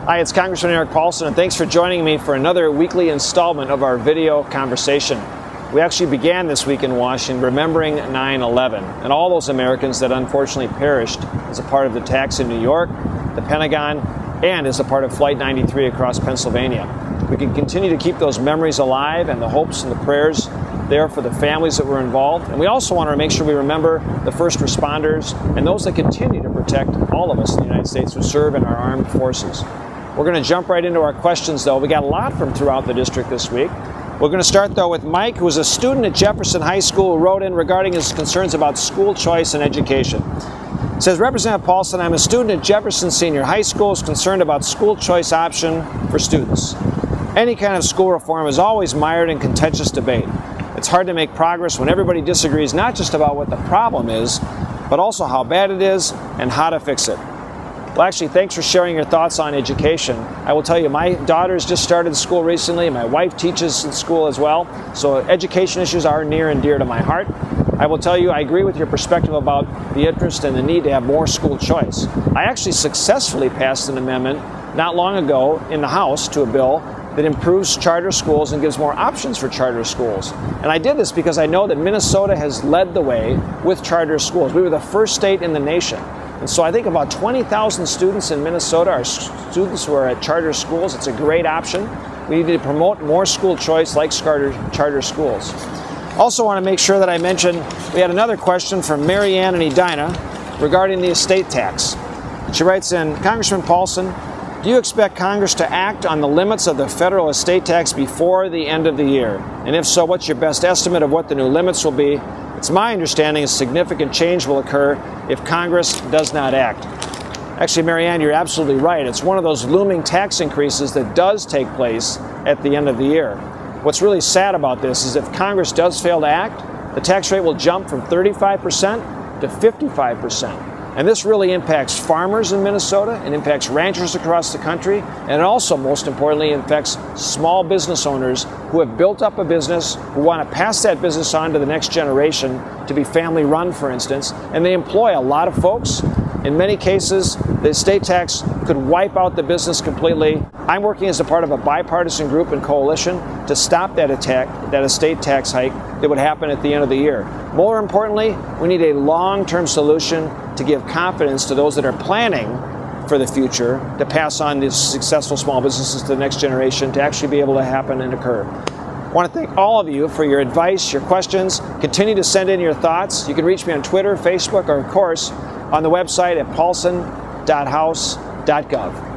Hi, it's Congressman Erik Paulsen, and thanks for joining me for another weekly installment of our video conversation. We actually began this week in Washington remembering 9/11 and all those Americans that unfortunately perished as a part of the attacks in New York, the Pentagon, and as a part of Flight 93 across Pennsylvania. We can continue to keep those memories alive and the hopes and the prayers there for the families that were involved. And we also want to make sure we remember the first responders and those that continue to protect all of us in the United States who serve in our armed forces. We're going to jump right into our questions, though. We got a lot from throughout the district this week. We're going to start, though, with Mike, who is a student at Jefferson High School, who wrote in regarding his concerns about school choice and education. It says, Representative Paulsen, I'm a student at Jefferson Senior High School, is concerned about school choice option for students. Any kind of school reform is always mired in contentious debate. It's hard to make progress when everybody disagrees not just about what the problem is, but also how bad it is and how to fix it. Well, actually, thanks for sharing your thoughts on education. I will tell you, my daughter's just started school recently. My wife teaches in school as well. So education issues are near and dear to my heart. I will tell you, I agree with your perspective about the interest and the need to have more school choice. I actually successfully passed an amendment not long ago in the House to a bill that improves charter schools and gives more options for charter schools. And I did this because I know that Minnesota has led the way with charter schools. We were the first state in the nation. And so I think about 20,000 students in Minnesota are students who are at charter schools. It's a great option. We need to promote more school choice like charter schools. Also want to make sure that I mention, we had another question from Mary Ann and Edina regarding the estate tax. She writes in, Congressman Paulsen, do you expect Congress to act on the limits of the federal estate tax before the end of the year? And if so, what's your best estimate of what the new limits will be? It's my understanding a significant change will occur if Congress does not act. Actually, Mary Ann, you're absolutely right. It's one of those looming tax increases that does take place at the end of the year. What's really sad about this is if Congress does fail to act, the tax rate will jump from 35% to 55%. And this really impacts farmers in Minnesota, it impacts ranchers across the country, and it also, most importantly, impacts small business owners who have built up a business, who want to pass that business on to the next generation to be family run, for instance, and they employ a lot of folks. In many cases, the estate tax could wipe out the business completely. I'm working as a part of a bipartisan group and coalition to stop that estate tax hike that would happen at the end of the year. More importantly, we need a long-term solution to give confidence to those that are planning for the future to pass on these successful small businesses to the next generation to actually be able to happen and occur. I want to thank all of you for your advice, your questions. Continue to send in your thoughts. You can reach me on Twitter, Facebook, or of course, on the website at paulsen.house.gov.